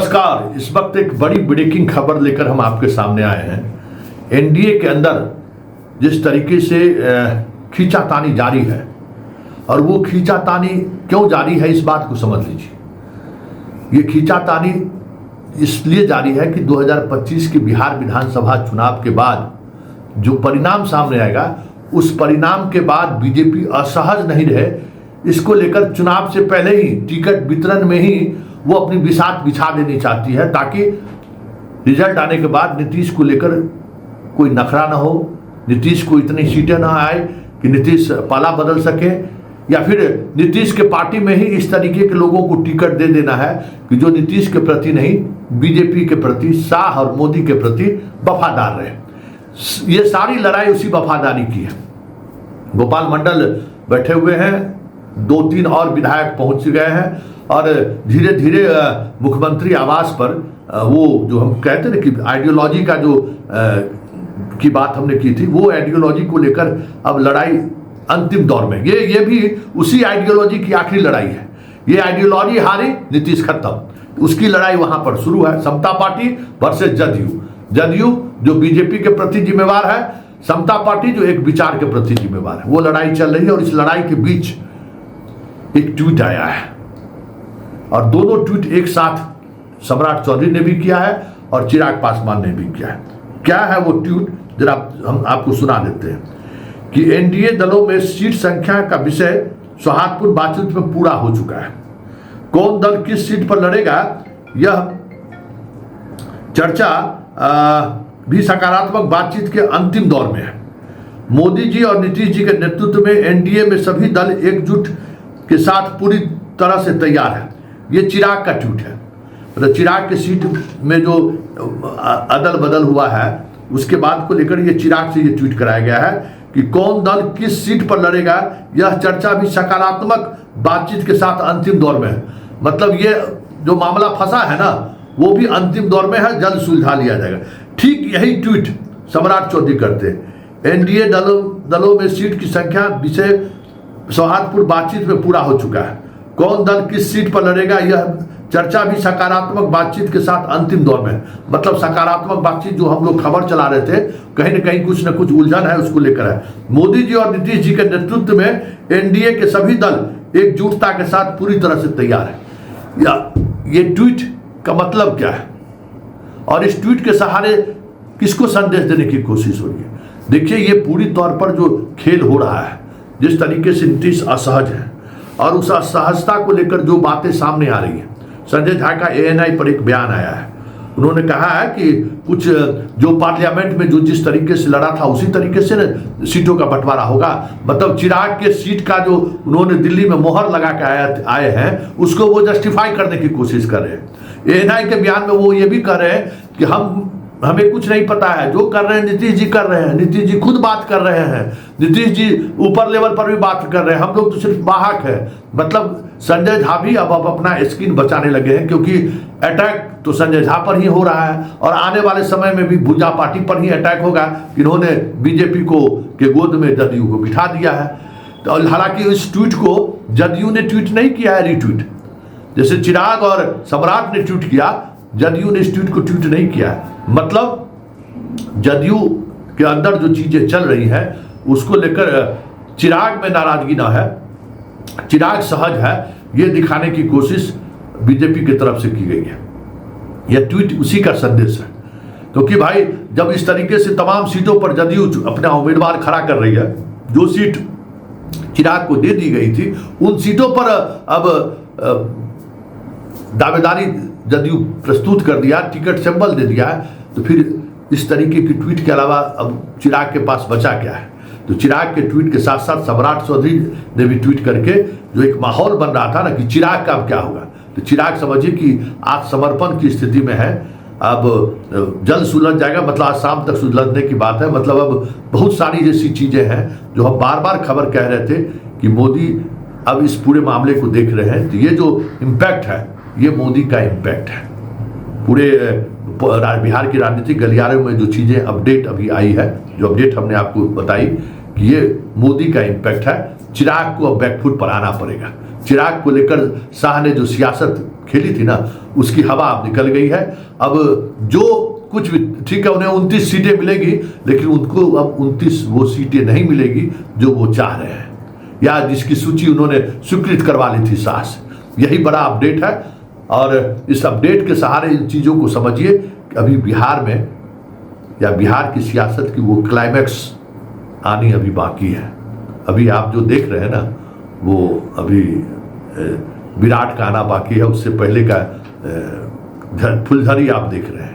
नमस्कार। इस वक्त एक बड़ी ब्रेकिंग खबर लेकर हम आपके सामने आए हैं। एनडीए के अंदर जिस तरीके से खींचातानी जारी है, और वो खींचातानी क्यों जारी है इस बात को समझ लीजिए। ये खींचातानी इसलिए जारी है कि 2025 के बिहार विधानसभा चुनाव के बाद जो परिणाम सामने आएगा, उस परिणाम के बाद बीजेपी असहज नहीं रहे, इसको लेकर चुनाव से पहले ही टिकट वितरण में ही वो अपनी बिसात बिछा देनी चाहती है, ताकि रिजल्ट आने के बाद नीतीश को लेकर कोई नखरा ना हो, नीतीश को इतनी सीटें ना आए कि नीतीश पाला बदल सके, या फिर नीतीश के पार्टी में ही इस तरीके के लोगों को टिकट दे देना है कि जो नीतीश के प्रति नहीं, बीजेपी के प्रति, शाह और मोदी के प्रति वफादार रहे। ये सारी लड़ाई उसी वफादारी की है। गोपाल मंडल बैठे हुए हैं, 2-3 और विधायक पहुंच गए हैं, और धीरे धीरे मुख्यमंत्री आवास पर वो जो हम कहते हैं कि आइडियोलॉजी का जो की बात हमने की थी, वो आइडियोलॉजी को लेकर अब लड़ाई अंतिम दौर में। ये भी उसी आइडियोलॉजी की आखिरी लड़ाई है। ये आइडियोलॉजी हारी, नीतीश खत्म, उसकी लड़ाई वहां पर शुरू है। समता पार्टी वर्सेस जदयू जो बीजेपी के प्रति जिम्मेवार है, समता पार्टी जो एक विचार के प्रति जिम्मेवार है, वो लड़ाई चल रही है। और इस लड़ाई के बीच एक ट्वीट आया है, और दोनों ट्वीट एक साथ सम्राट चौधरी ने भी किया है और चिराग पासवान ने भी किया है। क्या है वो ट्वीट, जरा हम आपको सुना देते हैं कि एनडीए दलों में सीट संख्या का विषय सौहार्दपूर्ण बातचीत में पूरा हो चुका है। कौन दल किस सीट पर लड़ेगा, यह चर्चा भी सकारात्मक बातचीत के अंतिम दौर में है। मोदी जी और नीतीश जी के नेतृत्व में एनडीए में सभी दल एकजुट के साथ पूरी तरह से तैयार है। ये चिराग का ट्वीट है। मतलब चिराग के सीट में जो अदल बदल हुआ है, उसके बाद को लेकर ये चिराग से ये ट्वीट कराया गया है कि कौन दल किस सीट पर लड़ेगा, यह चर्चा भी सकारात्मक बातचीत के साथ अंतिम दौर में है। मतलब ये जो मामला फंसा है ना, वो भी अंतिम दौर में है, जल्द सुलझा लिया जाएगा। ठीक यही ट्वीट सम्राट चौधरी करते हैं। एनडीए दलों में सीट की संख्या विषय सौहार्दपूर्ण बातचीत में पूरा हो चुका है। कौन दल किस सीट पर लड़ेगा, यह चर्चा भी सकारात्मक बातचीत के साथ अंतिम दौर में। मतलब सकारात्मक बातचीत जो हम लोग खबर चला रहे थे, कहीं न कहीं कुछ न कुछ उलझन है, उसको लेकर है। मोदी जी और नीतीश जी के नेतृत्व में एनडीए के सभी दल एकजुटता के साथ पूरी तरह से तैयार है। या ये ट्वीट का मतलब क्या है, और इस ट्वीट के सहारे किसको संदेश देने की कोशिश हो रही है? देखिए, ये पूरी तौर पर जो खेल हो रहा है, जिस तरीके से नीतीश असहज है, और उस असहजता को लेकर जो बातें सामने आ रही है। संजय झा का एएनआई पर एक बयान आया है। उन्होंने कहा है कि कुछ जो पार्लियामेंट में जो जिस तरीके से लड़ा था, उसी तरीके से न सीटों का बंटवारा होगा। मतलब चिराग के सीट का जो उन्होंने दिल्ली में मोहर लगा के आए हैं, उसको वो जस्टिफाई करने की कोशिश कर रहे हैं। एएनआई के बयान में वो ये भी कह रहे हैं कि हमें कुछ नहीं पता है, जो कर रहे हैं नीतीश जी कर रहे हैं, नीतीश जी खुद बात कर रहे हैं, नीतीश जी ऊपर लेवल पर भी बात कर रहे हैं, हम लोग तो सिर्फ वाहक है। मतलब संजय झा भी अब अपना स्किन बचाने लगे हैं, क्योंकि अटैक तो संजय झा पर ही हो रहा है, और आने वाले समय में भी भुजा पार्टी पर ही अटैक होगा। इन्होंने बीजेपी को के गोद में जदयू को बिठा दिया है। तो हालांकि इस ट्वीट को जदयू ने ट्वीट नहीं किया है, रिट्वीट, जैसे चिराग और सम्राट ने ट्वीट किया, जदयू ने इस ट्वीट को ट्वीट नहीं किया है। मतलब जदयू के अंदर जो चीजें चल रही हैं, उसको लेकर चिराग में नाराजगी ना है, चिराग सहज है, ये दिखाने की कोशिश बीजेपी की तरफ से की गई है। यह ट्वीट उसी का संदेश है, क्योंकि भाई जब इस तरीके से तमाम सीटों पर जदयू अपना उम्मीदवार खड़ा कर रही है, जो सीट चिराग को दे दी गई थी, उन सीटों पर अब दावेदारी जदयू प्रस्तुत कर दिया, टिकट सिंबल दे दिया है, तो फिर इस तरीके की ट्वीट के अलावा अब चिराग के पास बचा क्या है? तो चिराग के ट्वीट के साथ साथ सम्राट चौधरी ने भी ट्वीट करके जो एक माहौल बन रहा था ना कि चिराग का अब क्या होगा, तो चिराग समझिए कि आत्मसमर्पण की स्थिति में है। अब जल्द सुलझ जाएगा, मतलब आज शाम तक सुलझने की बात है। मतलब अब बहुत सारी जैसी चीजें हैं जो हम बार बार खबर कह रहे थे कि मोदी अब इस पूरे मामले को देख रहे हैं। तो ये जो इम्पैक्ट है, ये मोदी का इम्पैक्ट है। पूरे बिहार की राजनीतिक गलियारों में जो चीजें अपडेट अभी आई है, जो अपडेट हमने आपको बताई कि ये मोदी का इम्पैक्ट है। चिराग को अब बैकफुट पर आना पड़ेगा। चिराग को लेकर शाह ने जो सियासत खेली थी ना, उसकी हवा अब निकल गई है। अब जो कुछ भी ठीक है, उन्हें 29 सीटें मिलेगी, लेकिन उनको अब 29 वो सीटें नहीं मिलेगी जो वो चाह रहे हैं, या जिसकी सूची उन्होंने स्वीकृत करवा ली थी सास। यही बड़ा अपडेट है, और इस अपडेट के सहारे इन चीज़ों को समझिए कि अभी बिहार में या बिहार की सियासत की वो क्लाइमैक्स आनी अभी बाकी है। अभी आप जो देख रहे हैं ना, वो अभी विराट का आना बाकी है, उससे पहले का फुलझड़ी आप देख रहे हैं।